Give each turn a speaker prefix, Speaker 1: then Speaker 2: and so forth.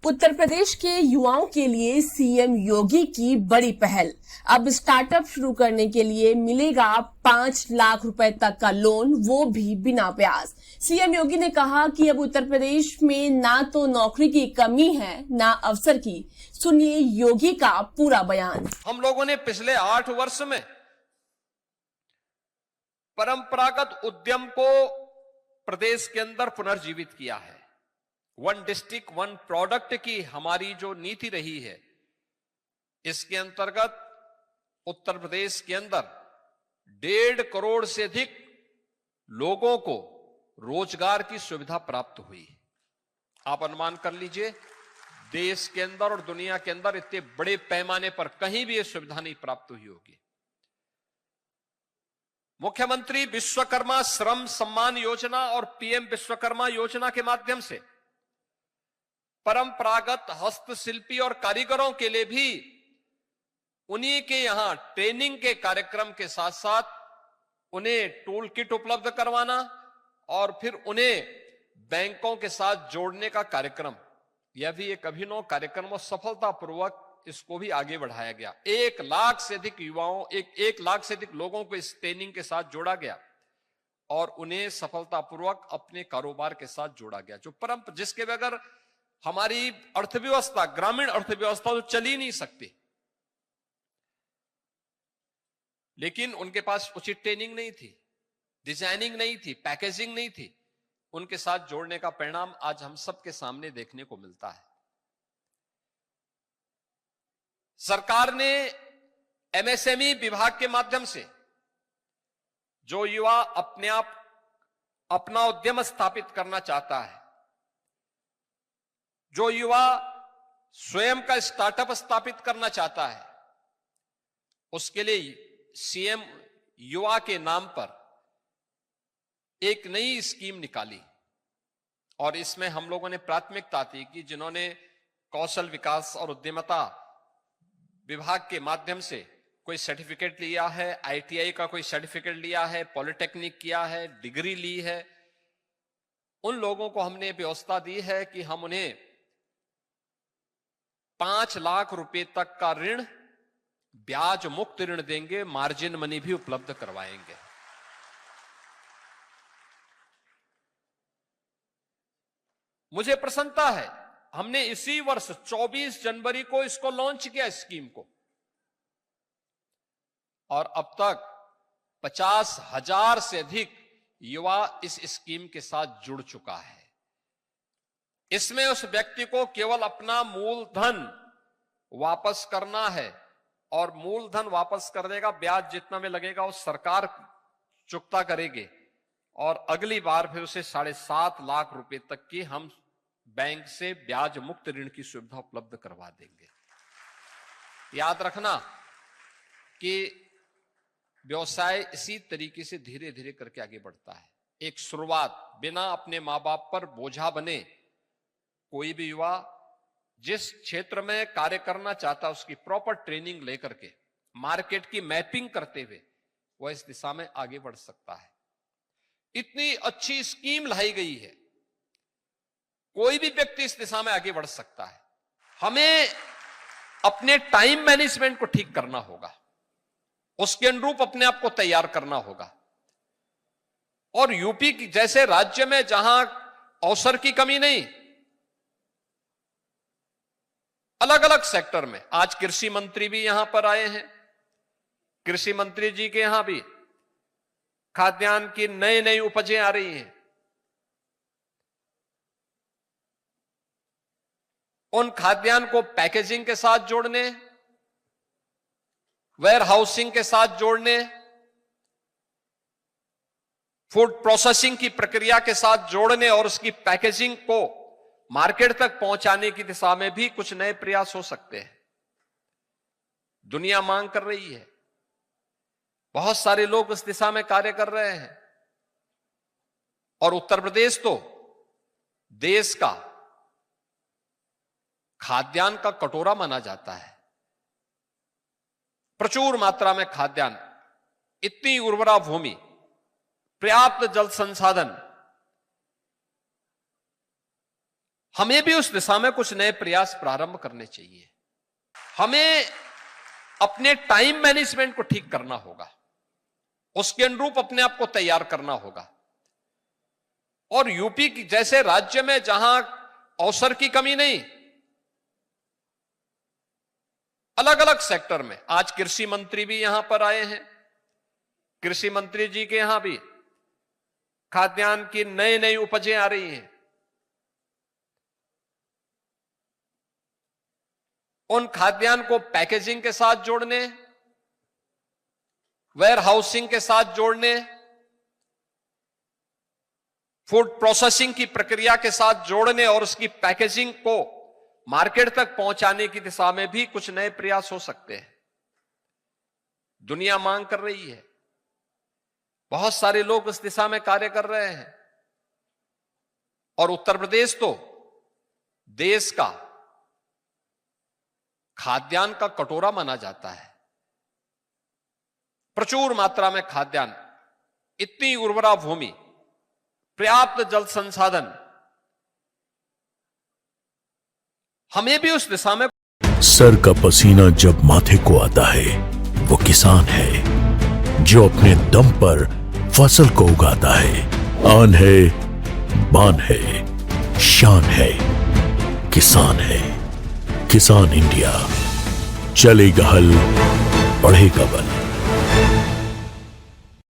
Speaker 1: उत्तर प्रदेश के युवाओं के लिए सीएम योगी की बड़ी पहल। अब स्टार्टअप शुरू करने के लिए मिलेगा 5 लाख रुपए तक का लोन, वो भी बिना ब्याज। सीएम योगी ने कहा कि अब उत्तर प्रदेश में ना तो नौकरी की कमी है, ना अवसर की। सुनिए योगी का पूरा बयान।
Speaker 2: हम लोगों ने पिछले 8 वर्ष में परंपरागत उद्यम को प्रदेश के अंदर पुनर्जीवित किया है। वन डिस्ट्रिक्ट वन प्रोडक्ट की हमारी जो नीति रही है, इसके अंतर्गत उत्तर प्रदेश के अंदर 1.5 करोड़ से अधिक लोगों को रोजगार की सुविधा प्राप्त हुई। आप अनुमान कर लीजिए, देश के अंदर और दुनिया के अंदर इतने बड़े पैमाने पर कहीं भी यह सुविधा नहीं प्राप्त हुई होगी। मुख्यमंत्री विश्वकर्मा श्रम सम्मान योजना और पीएम विश्वकर्मा योजना के माध्यम से परंपरागत हस्तशिल्पी और कारीगरों के लिए भी उन्हीं के यहां ट्रेनिंग के कार्यक्रम के साथ साथ उन्हें टूल किट उपलब्ध करवाना और फिर उन्हें बैंकों के साथ जोड़ने का कार्यक्रम, यह भी एक अभिनव कार्यक्रम और सफलतापूर्वक इसको भी आगे बढ़ाया गया। 1 लाख से अधिक युवाओं, 1 लाख से अधिक लोगों को इस ट्रेनिंग के साथ जोड़ा गया और उन्हें सफलतापूर्वक अपने कारोबार के साथ जोड़ा गया, जो जिसके बगैर हमारी अर्थव्यवस्था, ग्रामीण अर्थव्यवस्था तो चल ही नहीं सकती। लेकिन उनके पास उचित ट्रेनिंग नहीं थी, डिजाइनिंग नहीं थी, पैकेजिंग नहीं थी। उनके साथ जोड़ने का परिणाम आज हम सबके सामने देखने को मिलता है। सरकार ने एमएसएमई विभाग के माध्यम से जो युवा अपना उद्यम स्थापित करना चाहता है, जो युवा स्वयं का स्टार्टअप स्थापित करना चाहता है, उसके लिए सीएम युवा के नाम पर एक नई स्कीम निकाली और इसमें हम लोगों ने प्राथमिकता दी कि जिन्होंने कौशल विकास और उद्यमिता विभाग के माध्यम से कोई सर्टिफिकेट लिया है, आईटीआई का कोई सर्टिफिकेट लिया है, पॉलिटेक्निक किया है, डिग्री ली है, उन लोगों को हमने व्यवस्था दी है कि हम उन्हें 5 लाख रुपए तक का ऋण, ब्याज मुक्त ऋण देंगे, मार्जिन मनी भी उपलब्ध करवाएंगे। मुझे प्रसन्नता है, हमने इसी वर्ष 24 जनवरी को इसको लॉन्च किया, स्कीम को, और अब तक 50,000 से अधिक युवा इस स्कीम के साथ जुड़ चुका है। इसमें उस व्यक्ति को केवल अपना मूलधन वापस करना है और मूलधन वापस करने का ब्याज जितना में लगेगा वो सरकार चुकता करेगी और अगली बार फिर उसे 7.5 लाख रुपए तक की हम बैंक से ब्याज मुक्त ऋण की सुविधा उपलब्ध करवा देंगे। याद रखना कि व्यवसाय इसी तरीके से धीरे धीरे करके आगे बढ़ता है। एक शुरुआत, बिना अपने मां बाप पर बोझा बने कोई भी युवा जिस क्षेत्र में कार्य करना चाहता है उसकी प्रॉपर ट्रेनिंग लेकर के, मार्केट की मैपिंग करते हुए वह इस दिशा में आगे बढ़ सकता है। इतनी अच्छी स्कीम लाई गई है, कोई भी व्यक्ति इस दिशा में आगे बढ़ सकता है। हमें अपने टाइम मैनेजमेंट को ठीक करना होगा, उसके अनुरूप अपने आप को तैयार करना होगा। और यूपी की जैसे राज्य में जहां अवसर की कमी नहीं, अलग अलग सेक्टर में, आज कृषि मंत्री भी यहां पर आए हैं, कृषि मंत्री जी के यहां भी खाद्यान्न की नई नई उपजें आ रही हैं। उन खाद्यान्न को पैकेजिंग के साथ जोड़ने, वेयर हाउसिंग के साथ जोड़ने, फूड प्रोसेसिंग की प्रक्रिया के साथ जोड़ने और उसकी पैकेजिंग को मार्केट तक पहुंचाने की दिशा में भी कुछ नए प्रयास हो सकते हैं। दुनिया मांग कर रही है, बहुत सारे लोग इस दिशा में कार्य कर रहे हैं और उत्तर प्रदेश तो देश का खाद्यान्न का कटोरा माना जाता है। प्रचुर मात्रा में खाद्यान्न, इतनी उर्वरा भूमि, पर्याप्त जल संसाधन, हमें भी उस दिशा में कुछ नए प्रयास प्रारंभ करने चाहिए। हमें अपने टाइम मैनेजमेंट को ठीक करना होगा, उसके अनुरूप अपने आप को तैयार करना होगा। और यूपी की जैसे राज्य में जहां अवसर की कमी नहीं, अलग अलग सेक्टर में, आज कृषि मंत्री भी यहां पर आए हैं, कृषि मंत्री जी के यहां भी खाद्यान्न की नई नई उपजें आ रही हैं। उन खाद्यान्न को पैकेजिंग के साथ जोड़ने, वेयर हाउसिंग के साथ जोड़ने, फूड प्रोसेसिंग की प्रक्रिया के साथ जोड़ने और उसकी पैकेजिंग को मार्केट तक पहुंचाने की दिशा में भी कुछ नए प्रयास हो सकते हैं। दुनिया मांग कर रही है, बहुत सारे लोग इस दिशा में कार्य कर रहे हैं। और उत्तर प्रदेश तो देश का खाद्यान्न का कटोरा माना जाता है। प्रचुर मात्रा में खाद्यान्न, इतनी उर्वरा भूमि, पर्याप्त जल संसाधन, हमें भी उस दिशा में।
Speaker 3: सर का पसीना जब माथे को आता है वो किसान है जो अपने दम पर फसल को उगाता है। आन है, बान है, शान है, किसान है। किसान इंडिया, चलेगा हल, बढ़ेगा बल।